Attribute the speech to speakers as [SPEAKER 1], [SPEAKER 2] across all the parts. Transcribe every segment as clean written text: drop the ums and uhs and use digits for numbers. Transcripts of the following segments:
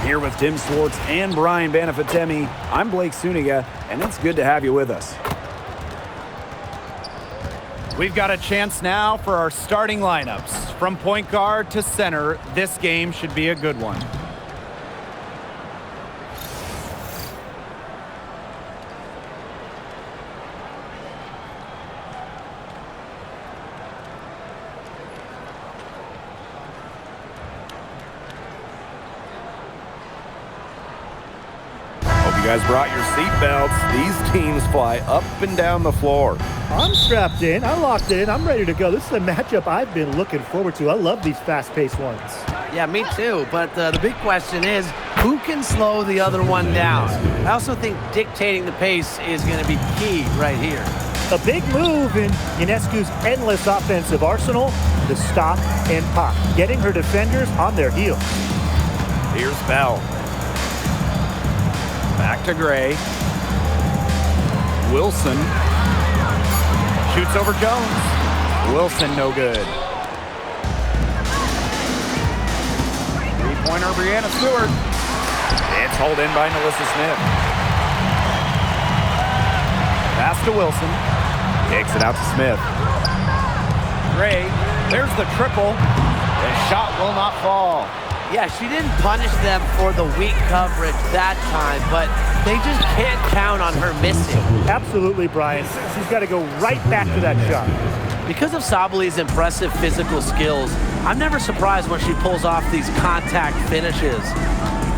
[SPEAKER 1] Here with Tim Swartz and Brian Banafitemi, I'm Blake Suniga, and it's good to have you with us. We've got a chance now for our starting lineups. From point guard to center, this game should be a good one. You guys brought your seatbelts. These teams fly up and down the floor.
[SPEAKER 2] I'm strapped in. I'm locked in. I'm ready to go. This is a matchup I've been looking forward to. I love these fast-paced ones.
[SPEAKER 3] Yeah, me too. But the big question is, who can slow the other one down? I also think dictating the pace is going to be key right here.
[SPEAKER 2] A big move in Ionescu's endless offensive arsenal, the stop and pop, getting her defenders on their heels.
[SPEAKER 1] Here's Bell. Back to Gray. Wilson. Shoots over Jones. Wilson no good. Three-pointer, Brianna Stewart. It's hauled in by Melissa Smith. Pass to Wilson. Kicks it out to Smith. Gray. There's the triple. The shot will not fall.
[SPEAKER 3] Yeah, she didn't punish them for the weak coverage that time, but they just can't count on her missing.
[SPEAKER 2] Absolutely, Brian. She's got to go right back to that shot.
[SPEAKER 3] Because of Sabali's impressive physical skills, I'm never surprised when she pulls off these contact finishes.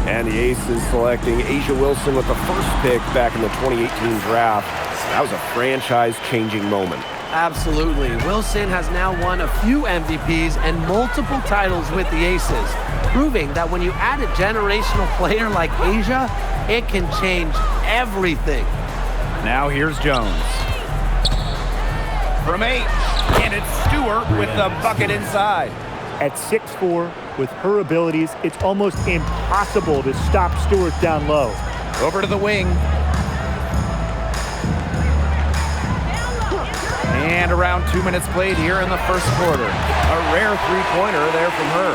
[SPEAKER 4] And the Aces selecting Asia Wilson with the first pick back in the 2018 draft. That was a franchise-changing moment.
[SPEAKER 3] Absolutely. Wilson has now won a few MVPs and multiple titles with the Aces, proving that when you add a generational player like Asia, it can change everything.
[SPEAKER 1] Now here's Jones. From 8, and it's Stewart with the bucket inside.
[SPEAKER 2] At 6'4", with her abilities, it's almost impossible to stop Stewart down low.
[SPEAKER 1] Over to the wing. And around 2 minutes played here in the first quarter. A rare three-pointer there from her.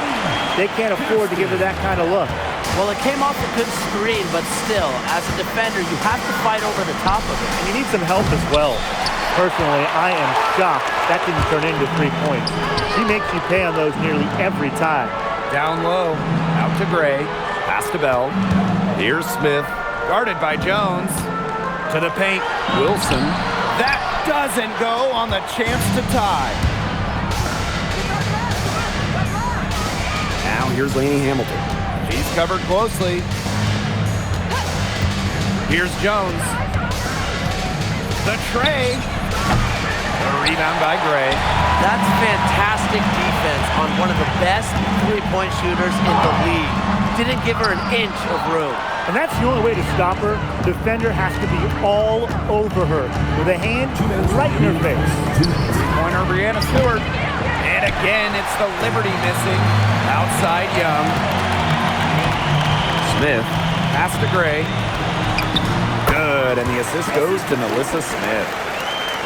[SPEAKER 2] They can't afford to give her that kind of look.
[SPEAKER 3] Well, it came off a good screen, but still, as a defender, you have to fight over the top of it.
[SPEAKER 2] And you need some help as well. Personally, I am shocked that didn't turn into 3 points. She makes you pay on those nearly every time.
[SPEAKER 1] Down low, out to Gray, pass to Bell. Here's Smith, guarded by Jones. To the paint, Wilson. That doesn't go on the chance to tie. Now here's Lainey Hamilton. She's covered closely. Here's Jones. The tray. The rebound by Gray.
[SPEAKER 3] That's fantastic defense on one of the best three-point shooters in the league. Didn't give her an inch of room.
[SPEAKER 2] And that's the only way to stop her. The defender has to be all over her with a hand right in her face.
[SPEAKER 1] Three-pointer, Brianna Stewart. And again, it's the Liberty missing. Outside Young. Smith, pass to Gray. Good, and the assist goes to Melissa Smith.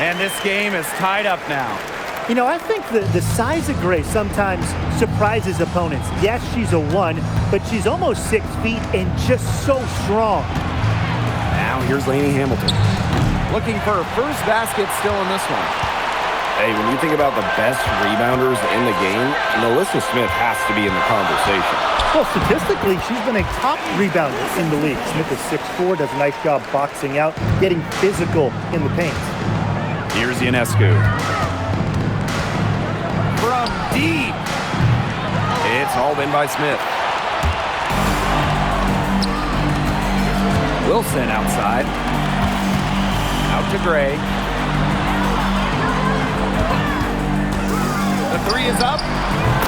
[SPEAKER 1] And this game is tied up now.
[SPEAKER 2] You know, I think the size of Gray sometimes surprises opponents. Yes, she's a 1, but she's almost 6 feet and just so strong.
[SPEAKER 1] Now here's Lainey Hamilton. Looking for her first basket still in this one.
[SPEAKER 4] Hey, when you think about the best rebounders in the game, Melissa Smith has to be in the conversation.
[SPEAKER 2] Well, statistically, she's been a top rebounder in the league. Smith is 6'4", does a nice job boxing out, getting physical in the paint.
[SPEAKER 1] Here's Ionescu. From deep. It's hauled in by Smith. Wilson outside. Out to Gray. The three is up.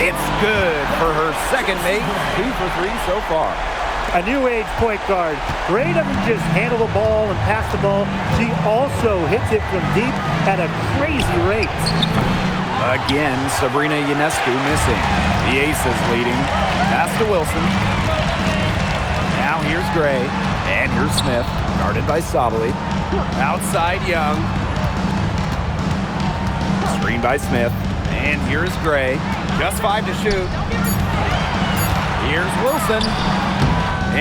[SPEAKER 1] It's good for her second make. 2 for 3 so far.
[SPEAKER 2] A new age point guard. Gray doesn't just handle the ball and pass the ball. She also hits it from deep at a crazy rate.
[SPEAKER 1] Again, Sabrina Ionescu missing. The Aces leading. Pass to Wilson. Now here's Gray. And here's Smith. Guarded by Sabali. Outside Young. Screen by Smith. And here's Gray. Just 5 to shoot. Here's Wilson.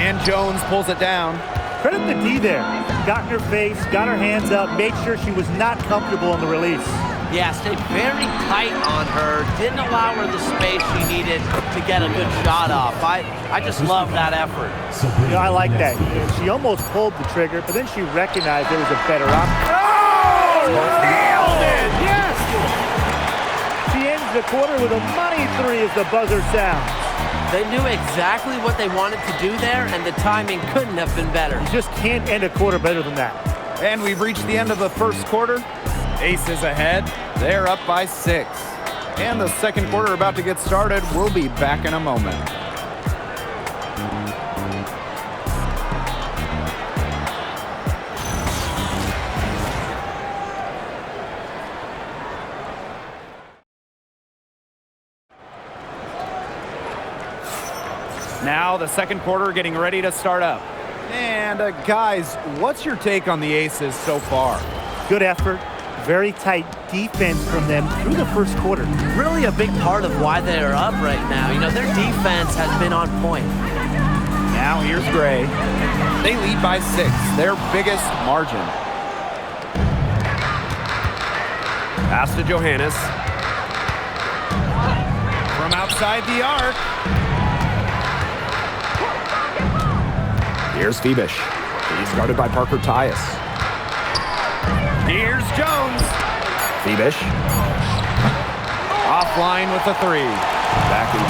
[SPEAKER 1] And Jones pulls it down.
[SPEAKER 2] Credit the D there. Got in her face, got her hands up, made sure she was not comfortable in the release.
[SPEAKER 3] Yeah, stayed very tight on her. Didn't allow her the space she needed to get a good shot off. I just love that effort.
[SPEAKER 2] You know, I like that. She almost pulled the trigger, but then she recognized there was a better option.
[SPEAKER 1] Oh! Nailed it!
[SPEAKER 2] Yes! She ends the quarter with a money three as the buzzer sounds.
[SPEAKER 3] They knew exactly what they wanted to do there, and the timing couldn't have been better.
[SPEAKER 2] You just can't end a quarter better than that.
[SPEAKER 1] And we've reached the end of the first quarter. Aces ahead. They're up by 6. And the second quarter about to get started. We'll be back in a moment. Now the second quarter getting ready to start up. And guys, what's your take on the Aces so far?
[SPEAKER 2] Good effort. Very tight defense from them through the first quarter.
[SPEAKER 3] Really a big part of why they are up right now. You know, their defense has been on point.
[SPEAKER 1] Now here's Gray. They lead by 6, their biggest margin.
[SPEAKER 4] Pass to Johannes.
[SPEAKER 1] From outside the arc.
[SPEAKER 4] Here's Phoebish. He's guarded by Parker Tyus.
[SPEAKER 1] Here's Jones.
[SPEAKER 4] Phoebish.
[SPEAKER 1] Offline with a 3.
[SPEAKER 4] Back in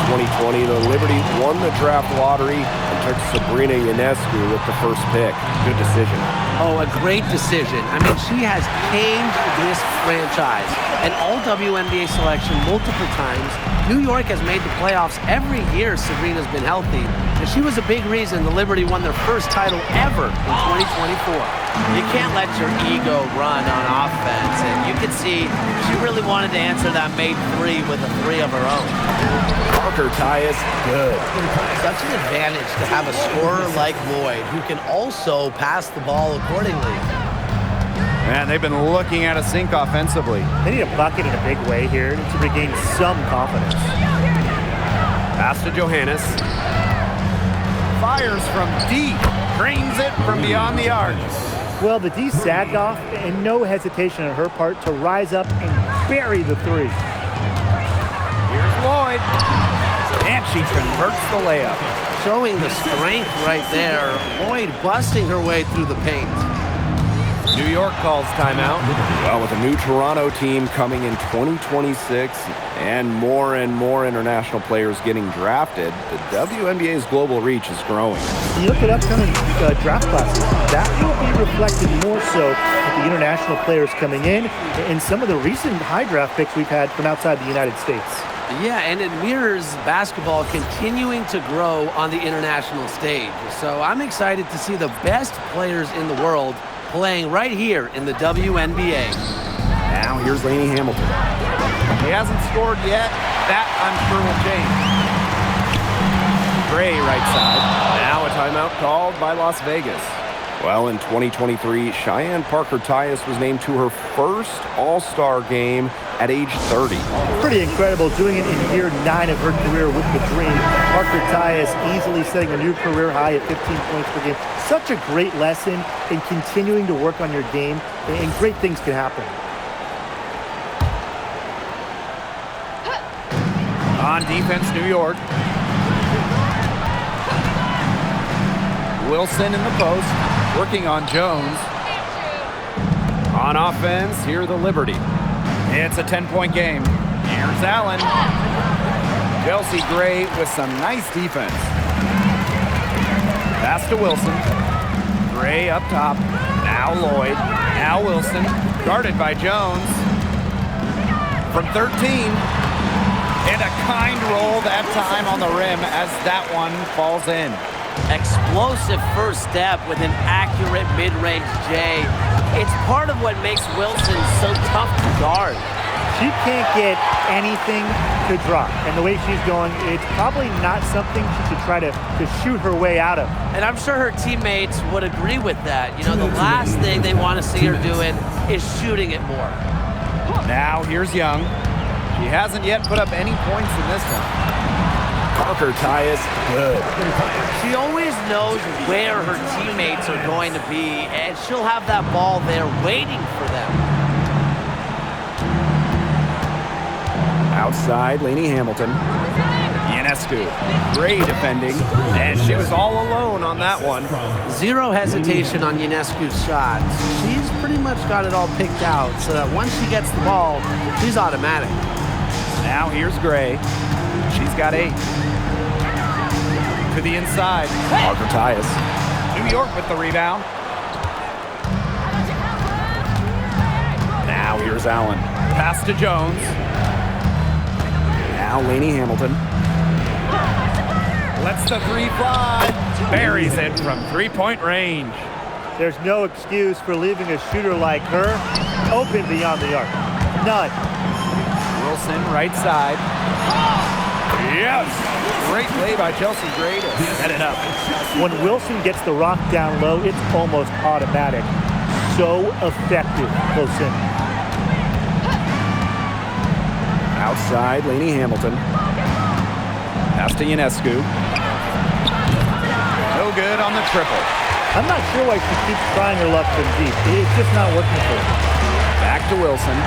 [SPEAKER 4] 2020, the Liberty won the draft lottery and took Sabrina Ionescu with the first pick. Good decision.
[SPEAKER 3] Oh, a great decision. I mean, she has changed this franchise. An all-WNBA selection multiple times. New York has made the playoffs every year Sabrina's been healthy. And she was a big reason the Liberty won their first title ever in 2024. You can't let your ego run on offense. And you can see she really wanted to answer that made 3 with a 3 of her own.
[SPEAKER 4] Parker Tyus, good.
[SPEAKER 3] Such an advantage to have a scorer like Lloyd who can also pass the ball accordingly.
[SPEAKER 1] Man, they've been looking at a sink offensively.
[SPEAKER 2] They need a bucket in a big way here to regain some confidence.
[SPEAKER 1] Pass to Johannes. Fires from deep. Drains it from beyond the arc.
[SPEAKER 2] Well, the D sagged off, and no hesitation on her part to rise up and bury the 3.
[SPEAKER 1] Here's Lloyd. And she converts the layup.
[SPEAKER 3] Showing the strength right there. Lloyd busting her way through the paint.
[SPEAKER 1] New York calls timeout.
[SPEAKER 4] Well, with a new Toronto team coming in 2026 and more international players getting drafted, the WNBA's global reach is growing.
[SPEAKER 2] When you look at upcoming draft classes, that will be reflected more so with the international players coming in and some of the recent high draft picks we've had from outside the United States.
[SPEAKER 3] Yeah, and it mirrors basketball continuing to grow on the international stage. So I'm excited to see the best players in the world playing right here in the WNBA.
[SPEAKER 4] Now here's Lainey Hamilton.
[SPEAKER 1] He hasn't scored yet. That, I'm sure, will change. Gray right side.
[SPEAKER 4] Now a timeout called by Las Vegas. Well, in 2023, Cheyenne Parker Tyus was named to her first All-Star game at age 30.
[SPEAKER 2] Pretty incredible, doing it in year 9 of her career with the Dream. Parker Tyus easily setting a new career high at 15 points per game. Such a great lesson in continuing to work on your game, and great things can happen.
[SPEAKER 1] On defense, New York. Wilson in the post, working on Jones. On offense, here the Liberty. It's a 10-point game. Here's Allen. Chelsea Gray with some nice defense. Pass to Wilson. Gray up top. Now Lloyd. Now Wilson. Guarded by Jones. From 13. And a kind roll that time on the rim as that one falls in.
[SPEAKER 3] Explosive first step with an accurate mid-range J. It's part of what makes Wilson so tough to guard.
[SPEAKER 2] She can't get anything to drop. And the way she's going, it's probably not something she should try to shoot her way out of.
[SPEAKER 3] And I'm sure her teammates would agree with that. You know, the last thing they want to see her doing is shooting it more.
[SPEAKER 1] Now here's Young. She hasn't yet put up any points in this one. Parker Tyus, good.
[SPEAKER 3] She always knows where her teammates are going to be, and she'll have that ball there waiting for them.
[SPEAKER 1] Outside, Lainey Hamilton. Ionescu, great defending, and she was all alone on that one.
[SPEAKER 3] Zero hesitation on Ionescu's shots. She's pretty much got it all picked out, so that once she gets the ball, she's automatic.
[SPEAKER 1] Now here's Gray. She's got 8. To the inside. Parker Tyus. New York with the rebound. Now here's Allen. Pass to Jones. Now Lainey Hamilton. Lets the 3 fly. Buries it from 3-point range.
[SPEAKER 2] There's no excuse for leaving a shooter like her open beyond the arc. None.
[SPEAKER 1] Wilson, right side. Yes! Great play by Chelsea Gray to set it up.
[SPEAKER 2] When Wilson gets the rock down low, it's almost automatic. So effective close in.
[SPEAKER 1] Outside, Lainey Hamilton. Pass to Ionescu. No good on the triple.
[SPEAKER 2] I'm not sure why she keeps trying her luck from deep. It's just not working for her.
[SPEAKER 1] Back to Wilson.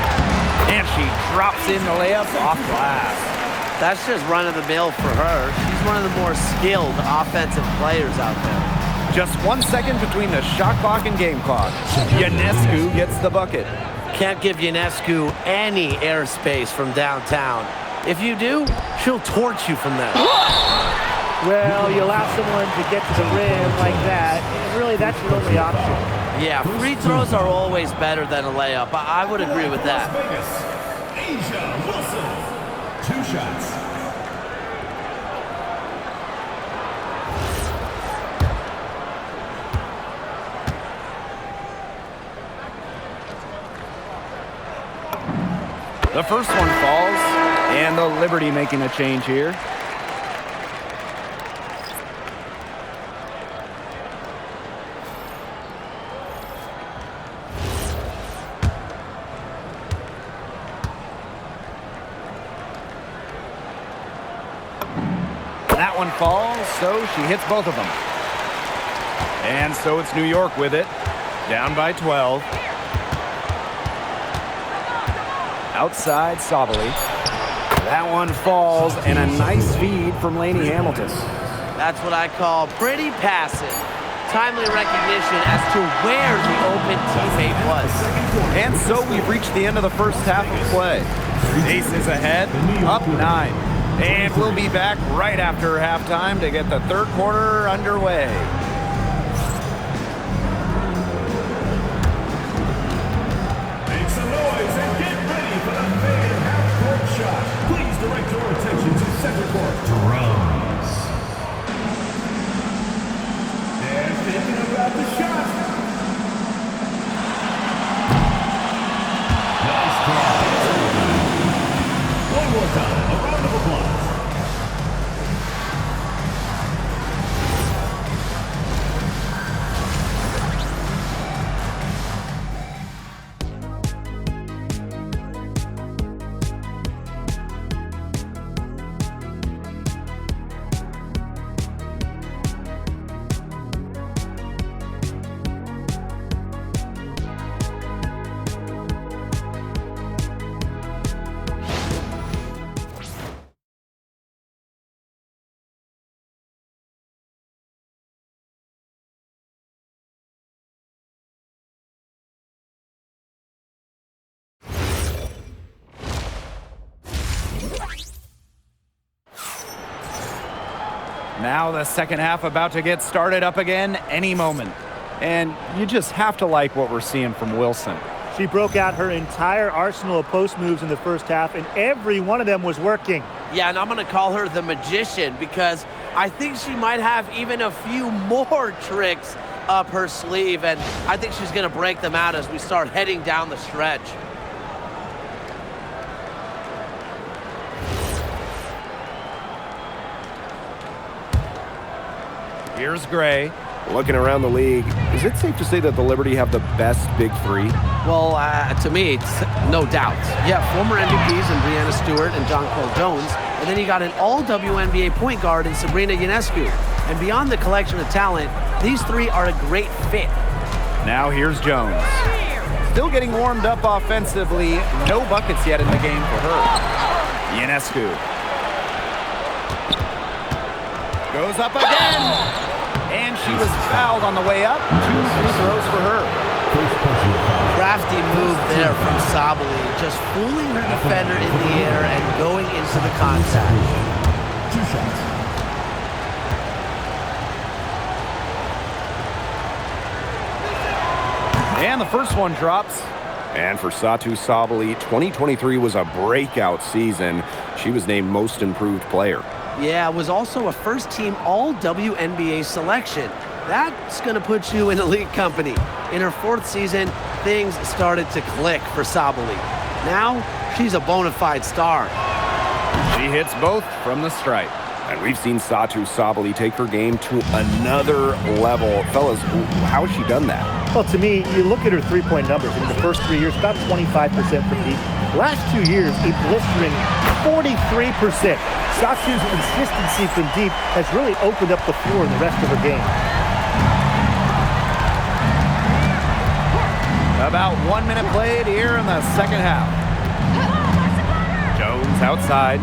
[SPEAKER 1] And she drops in the layup off glass.
[SPEAKER 3] That's just run-of-the-mill for her. She's one of the more skilled offensive players out there.
[SPEAKER 1] Just 1 second between the shot clock and game clock. Ionescu gets the bucket.
[SPEAKER 3] Can't give Ionescu any airspace from downtown. If you do, she'll torch you from there.
[SPEAKER 2] Well, you allow someone to get to the rim like that, really that's your only option.
[SPEAKER 3] Yeah, free throws are always better than a layup. I would agree with that.
[SPEAKER 5] Asia Wilson, 2 shots.
[SPEAKER 1] The first one falls, and the Liberty making a change here. That one falls, so she hits both of them. And so it's New York with it, down by 12. Outside, Sabali. That one falls, and a nice feed from Lainey Hamilton.
[SPEAKER 3] That's what I call pretty passive. Timely recognition as to where the open teammate was.
[SPEAKER 1] And so we've reached the end of the first half of play. Aces ahead, up 9. And we'll be back right after halftime to get the third quarter underway.
[SPEAKER 5] Make some noise and get ready for the main half-court shot. Please direct your attention to center court. Drums. And thinking about the shot. Nice try. One more time. A round of applause.
[SPEAKER 1] Now the second half about to get started up again any moment. And you just have to like what we're seeing from Wilson.
[SPEAKER 2] She broke out her entire arsenal of post moves in the first half, and every one of them was working.
[SPEAKER 3] Yeah, and I'm going to call her the magician because I think she might have even a few more tricks up her sleeve, and I think she's going to break them out as we start heading down the stretch.
[SPEAKER 1] Here's Gray.
[SPEAKER 4] Looking around the league, is it safe to say that the Liberty have the best big three?
[SPEAKER 3] Well, to me, it's no doubt. Yeah, former MVPs in Breanna Stewart and Jonquel Jones, and then you got an all-WNBA point guard in Sabrina Ionescu. And beyond the collection of talent, these three are a great fit.
[SPEAKER 1] Now here's Jones. Still getting warmed up offensively. No buckets yet in the game for her. Ionescu goes up again. And she was fouled on the way up. 2 free throws for her.
[SPEAKER 3] Crafty move there from Sabali, just fooling her defender in the air and going into the contact.
[SPEAKER 5] 2 shots.
[SPEAKER 1] And the first one drops.
[SPEAKER 4] And for Satou Sabali, 2023 was a breakout season. She was named Most Improved Player.
[SPEAKER 3] Yeah, it was also a first-team all-WNBA selection. That's going to put you in elite company. In her 4th season, things started to click for Sabali. Now, she's a bona fide star.
[SPEAKER 1] She hits both from the stripe.
[SPEAKER 4] And we've seen Satou Sabali take her game to another level. Fellas, how has she done that?
[SPEAKER 2] Well, to me, you look at her three-point numbers. In the first 3 years, about 25% from deep. Last 2 years, a blistering 43%. Satou's consistency from deep has really opened up the floor in the rest of her game.
[SPEAKER 1] About 1 minute played here in the second half. Jones outside.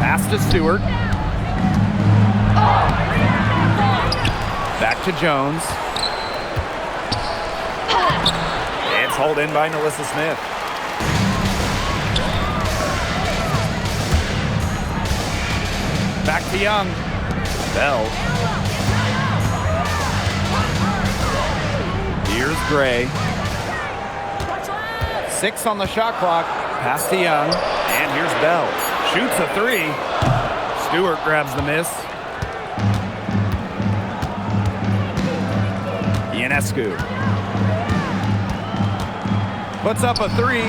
[SPEAKER 1] Pass to Stewart. Back to Jones. It's hauled in by Nalissa Smith. Back to Young. Bell. Here's Gray. 6 on the shot clock. Pass to Young. And here's Bell. Shoots a 3. Stewart grabs the miss. Ionescu puts up a 3.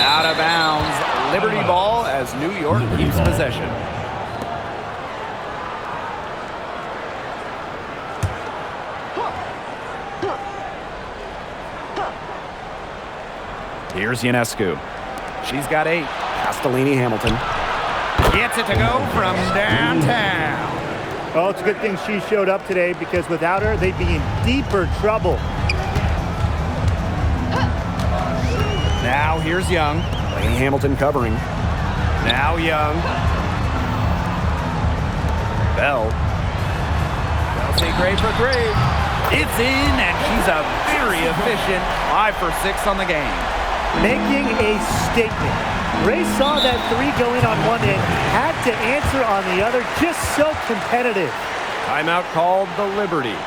[SPEAKER 1] Out of bounds. Liberty ball as New York keeps possession. Here's Ionescu. She's got 8.
[SPEAKER 4] Castellini Hamilton.
[SPEAKER 1] Gets it to go from downtown.
[SPEAKER 2] Oh, it's a good thing she showed up today because without her, they'd be in deeper trouble.
[SPEAKER 1] Now here's Young.
[SPEAKER 4] Laney Hamilton covering.
[SPEAKER 1] Now Young. Bell. They'll say Gray for 3. It's in, and she's a very efficient 5 for 6 on the game.
[SPEAKER 2] Making a statement. Ray saw that 3 go in on one end, had to answer on the other, just so competitive.
[SPEAKER 1] Timeout called the Liberty.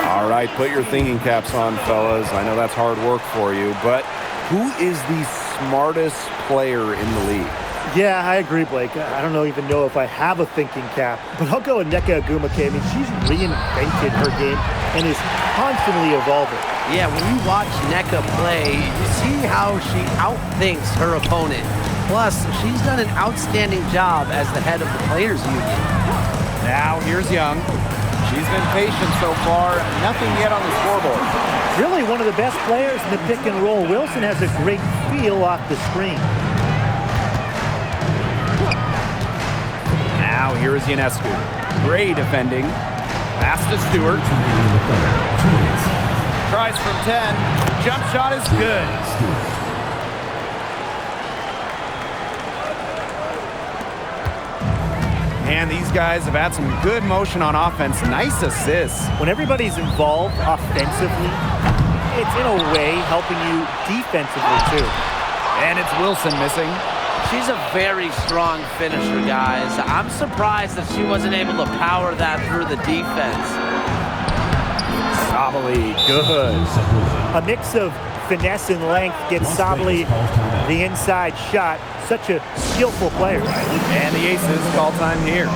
[SPEAKER 4] All right, put your thinking caps on, fellas. I know that's hard work for you, but who is the smartest player in the league?
[SPEAKER 2] Yeah, I agree, Blake. I don't even know if I have a thinking cap, but I'll go with Nneka Agumake. I mean, she's reinvented her game and is constantly evolving.
[SPEAKER 3] Yeah, when you watch Nneka play, you see how she outthinks her opponent. Plus, she's done an outstanding job as the head of the Players Union.
[SPEAKER 1] Now here's Young. She's been patient so far. Nothing yet on the scoreboard.
[SPEAKER 2] Really one of the best players in the pick and roll. Wilson has a great feel off the screen.
[SPEAKER 1] Now here is Ionescu. Gray defending. Pass to Stewart. Tries from 10. Jump shot is good. And these guys have had some good motion on offense. Nice assists.
[SPEAKER 2] When everybody's involved offensively, it's in a way helping you defensively too.
[SPEAKER 1] And it's Wilson missing.
[SPEAKER 3] She's a very strong finisher, guys. I'm surprised that she wasn't able to power that through the defense.
[SPEAKER 1] Sabali, good.
[SPEAKER 2] A mix of finesse and length gets Sabali the inside shot. Such a skillful player.
[SPEAKER 1] And the Aces call time here.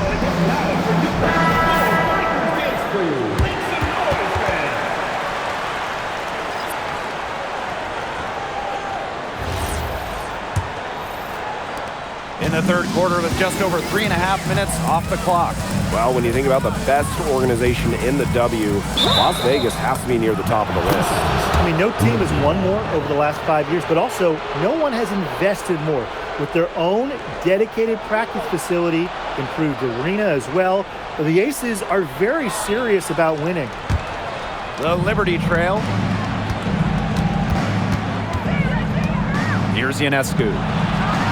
[SPEAKER 1] in the third quarter with just over 3.5 minutes off the clock.
[SPEAKER 4] Well, when you think about the best organization in the W, Las Vegas has to be near the top of the list.
[SPEAKER 2] I mean, no team has won more over the last 5 years, but also no one has invested more with their own dedicated practice facility, improved arena as well. The Aces are very serious about winning.
[SPEAKER 1] The Liberty Trail. Here's Ionescu.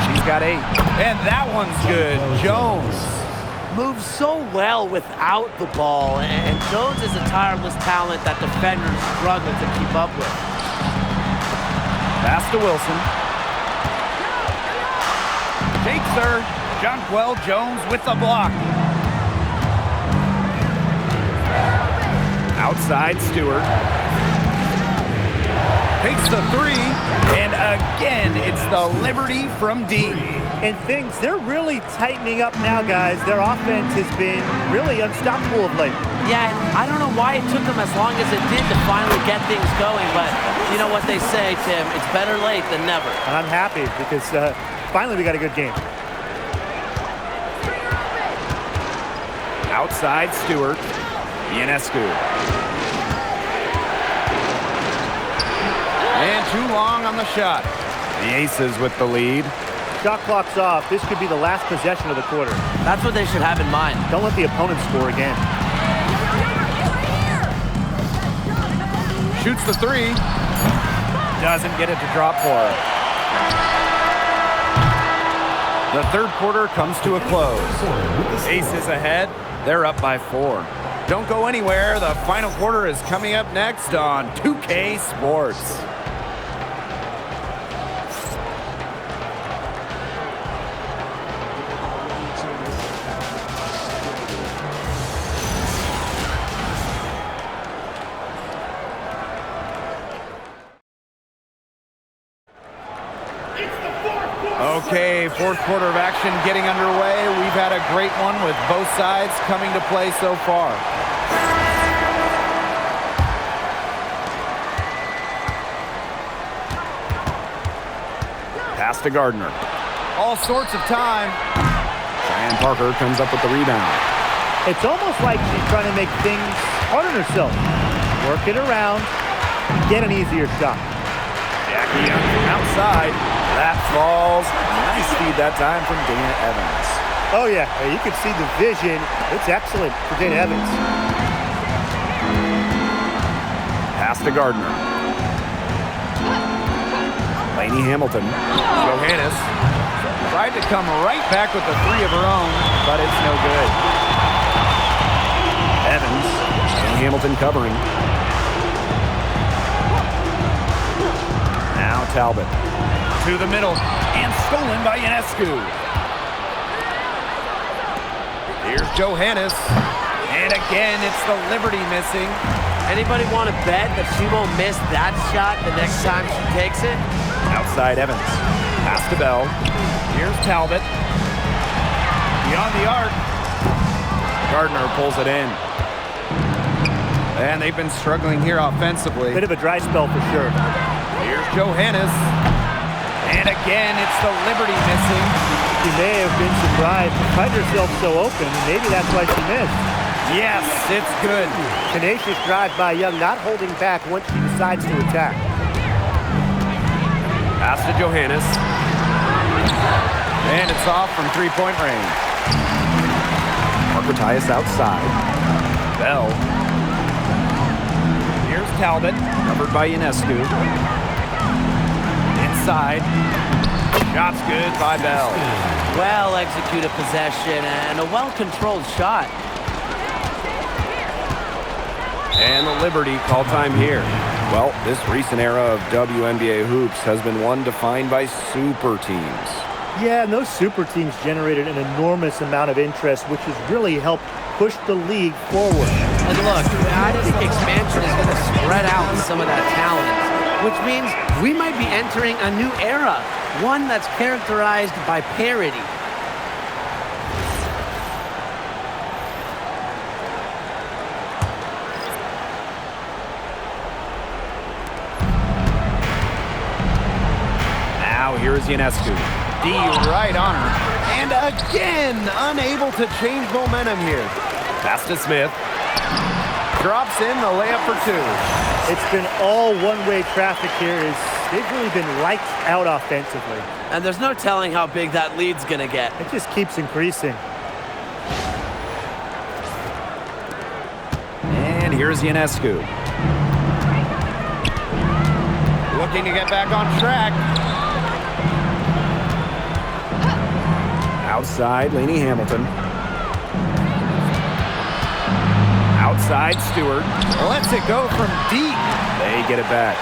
[SPEAKER 1] She's got 8. And that one's good. Jones.
[SPEAKER 3] Moves so well without the ball, and Jones is a tireless talent that defenders struggle to keep up with.
[SPEAKER 1] Pass to Wilson. Takes her. Jonquel Jones with the block. Outside Stewart. Takes the 3. And again, it's the Liberty from deep.
[SPEAKER 2] And they're really tightening up now, guys. Their offense has been really unstoppable of late.
[SPEAKER 3] Yeah, I don't know why it took them as long as it did to finally get things going, but you know what they say, Tim, it's better late than never.
[SPEAKER 2] And I'm happy because finally we got a good game.
[SPEAKER 1] Outside Stewart. Ionescu. And too long on the shot. The Aces with the lead.
[SPEAKER 2] Shot clock's off. This could be the last possession of the quarter.
[SPEAKER 3] That's what they should have in mind.
[SPEAKER 2] Don't let the opponent score again.
[SPEAKER 1] Shoots the 3. Doesn't get it to drop for her. The third quarter comes to a close. Aces ahead. They're up by 4. Don't go anywhere. The final quarter is coming up next on 2K Sports. Okay, fourth quarter of action getting underway. We've had a great one with both sides coming to play so far. Pass to Gardner. All sorts of time. Cheyenne Parker comes up with the rebound.
[SPEAKER 2] It's almost like she's trying to make things hard on herself. Work it around, get an easier shot.
[SPEAKER 1] Jackie Young from outside. That falls. Nice feed that time from Dana Evans.
[SPEAKER 2] Oh, yeah. You can see the vision. It's excellent for Dana Evans.
[SPEAKER 1] Pass to Gardner. Lainey Hamilton. Johannes tried to come right back with the 3 of her own, but it's no good. Evans and Hamilton covering. Now Talbot. To the middle, and stolen by Ionescu. Here's Johannes, and again, it's the Liberty missing.
[SPEAKER 3] Anybody want to bet that she won't miss that shot the next time she takes it?
[SPEAKER 1] Outside Evans, pass to Bell. Here's Talbot. Beyond the arc. Gardner pulls it in. And they've been struggling here offensively.
[SPEAKER 2] Bit of a dry spell for sure.
[SPEAKER 1] Here's Johannes. And again, it's the Liberty missing.
[SPEAKER 2] She may have been surprised to find herself so open. Maybe that's why she missed.
[SPEAKER 1] Yes, it's good.
[SPEAKER 2] Tenacious drive by Young, not holding back once she decides to attack.
[SPEAKER 1] Pass to Johannes. And it's off from three-point range. Marquardt outside. Bell. Here's Talbot, covered by Ionescu. Inside. Shot's good by Bell.
[SPEAKER 3] Well-executed possession and a well-controlled shot.
[SPEAKER 1] And the Liberty call time here.
[SPEAKER 4] Well, this recent era of WNBA hoops has been one defined by super teams.
[SPEAKER 2] Yeah, and those super teams generated an enormous amount of interest, which has really helped push the league forward.
[SPEAKER 3] And look, I think expansion is going to spread out some of that talent, which means we might be entering a new era, one that's characterized by parity.
[SPEAKER 1] Now here's Ionescu. D right on her.
[SPEAKER 4] again, unable to change momentum here. Pass to Smith. Drops in the layup for two.
[SPEAKER 2] It's been all one-way traffic here. They've really been lights out offensively.
[SPEAKER 3] And there's no telling how big that lead's going to get.
[SPEAKER 2] It just keeps increasing.
[SPEAKER 1] And here's Ionescu.
[SPEAKER 4] Looking to get back on track.
[SPEAKER 1] Outside, Lainey Hamilton. Outside, Stewart.
[SPEAKER 4] Lets it go from deep.
[SPEAKER 1] They get it back.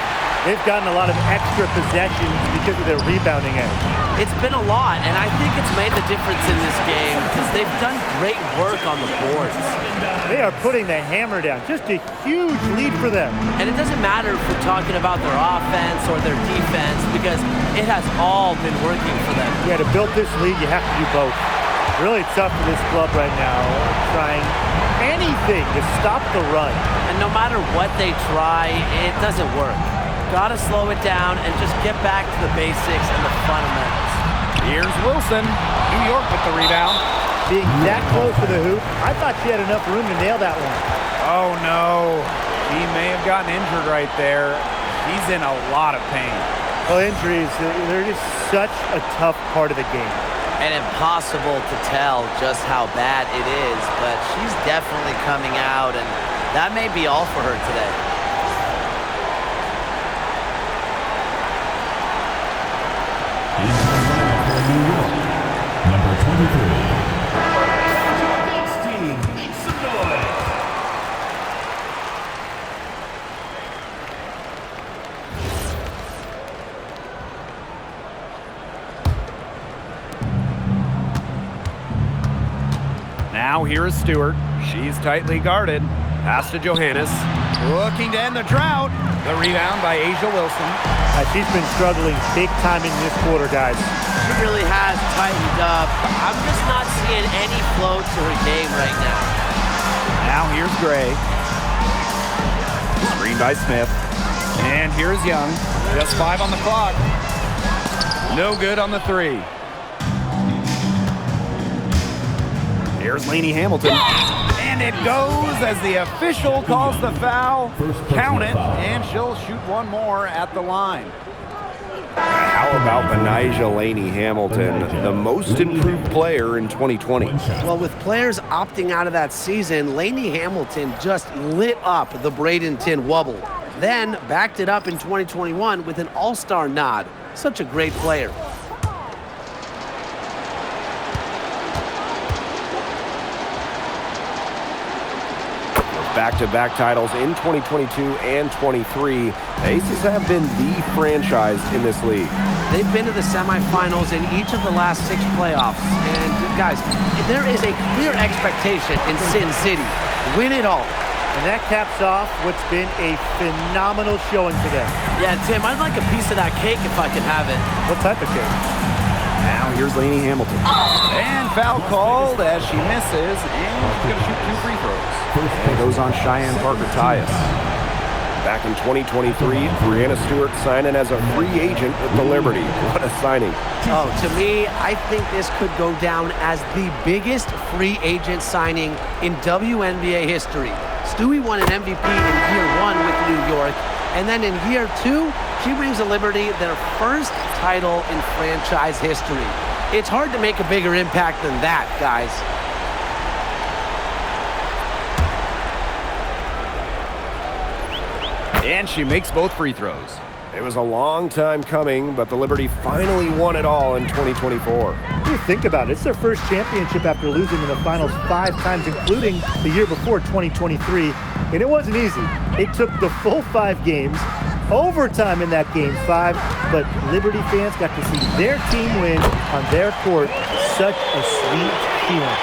[SPEAKER 2] They've gotten a lot of extra possessions because of their rebounding edge.
[SPEAKER 3] It's been a lot, and I think it's made the difference in this game because they've done great work on the boards.
[SPEAKER 2] They are putting the hammer down. Just a huge lead for them.
[SPEAKER 3] And it doesn't matter if we're talking about their offense or their defense because it has all been working for them.
[SPEAKER 2] Yeah, to build this lead, you have to do both. Really tough for this club right now, trying anything to stop the run.
[SPEAKER 3] And no matter what they try, it doesn't work. Gotta slow it down and just get back to the basics and the fundamentals.
[SPEAKER 1] Here's Wilson. New York with the rebound.
[SPEAKER 2] Being that close to the hoop, I thought she had enough room to nail that one.
[SPEAKER 1] Oh, no. He may have gotten injured right there. He's in a lot of pain.
[SPEAKER 2] Well, injuries, they're just such a tough part of the game.
[SPEAKER 3] And impossible to tell just how bad it is, but she's definitely coming out, and that may be all for her today.
[SPEAKER 5] Into the lineup for New York, number 23. Make some noise.
[SPEAKER 1] Now here is Stewart. She's tightly guarded. Pass to Johannes. Looking to end the drought. The rebound by Asia Wilson.
[SPEAKER 2] She's been struggling big time in this quarter, guys.
[SPEAKER 3] She really has tightened up. I'm just not seeing any flow to her game right now.
[SPEAKER 1] Now here's Gray. Screen by Smith. And here's Young. Just 5 on the clock. No good on the three. Here's Lainey Hamilton. And it goes as the official calls the foul. Count it, and she'll shoot one more at the line.
[SPEAKER 4] How about Benijah Lainey Hamilton, the most improved player in 2020?
[SPEAKER 3] Well, with players opting out of that season, Lainey Hamilton just lit up the Bradenton Wubble. Then backed it up in 2021 with an all-star nod. Such a great player.
[SPEAKER 4] Back-to-back titles in 2022 and 23. The Aces have been the franchise in this league.
[SPEAKER 3] They've been to the semifinals in each of the last 6 playoffs. And guys, there is a clear expectation in Sin City. Win it all.
[SPEAKER 2] And that caps off what's been a phenomenal showing today.
[SPEAKER 3] Yeah, Tim, I'd like a piece of that cake if I could have it.
[SPEAKER 2] What type of cake?
[SPEAKER 1] Now here's Lainey Hamilton. And foul called as she misses, and she's going to shoot 2 free throws. And it goes on Cheyenne Parker-Tyus.
[SPEAKER 4] Back in 2023, Brianna Stewart signing as a free agent with the Liberty. What a signing.
[SPEAKER 3] Oh, to me, I think this could go down as the biggest free agent signing in WNBA history. Stewie won an MVP in year 1 with New York, and then in year 2, she brings the Liberty their first title in franchise history. It's hard to make a bigger impact than that, guys.
[SPEAKER 1] And she makes both free throws.
[SPEAKER 4] It was a long time coming, but the Liberty finally won it all in 2024.
[SPEAKER 2] What do you think about it? It's their first championship after losing in the finals 5 times, including the year before, 2023. And it wasn't easy. It took the full 5 games, overtime in that game 5, but Liberty fans got to see their team win on their court. Such a sweet feeling.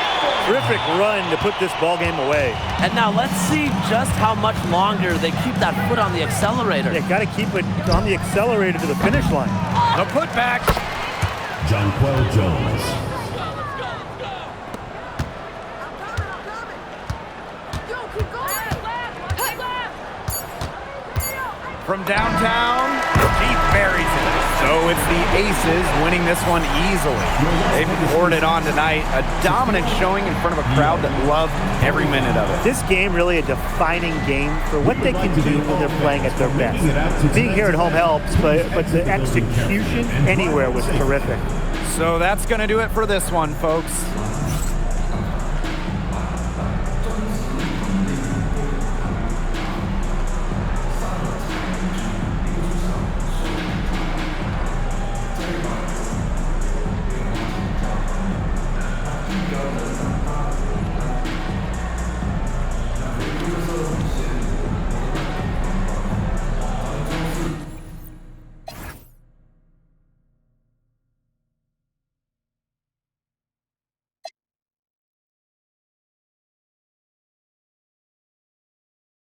[SPEAKER 2] Terrific run to put this ball game away.
[SPEAKER 3] And now let's see just how much longer they keep that foot on the accelerator.
[SPEAKER 2] They got to keep it on the accelerator to the finish line.
[SPEAKER 1] The putback.
[SPEAKER 5] Jonquel Jones.
[SPEAKER 1] From downtown, she buries it. So it's the Aces winning this one easily. They poured it on tonight. A dominant showing in front of a crowd that loved every minute of it.
[SPEAKER 2] This game really a defining game for what they can do when they're playing at their best. Being here at home helps, but the execution anywhere was terrific.
[SPEAKER 1] So that's going to do it for this one, folks.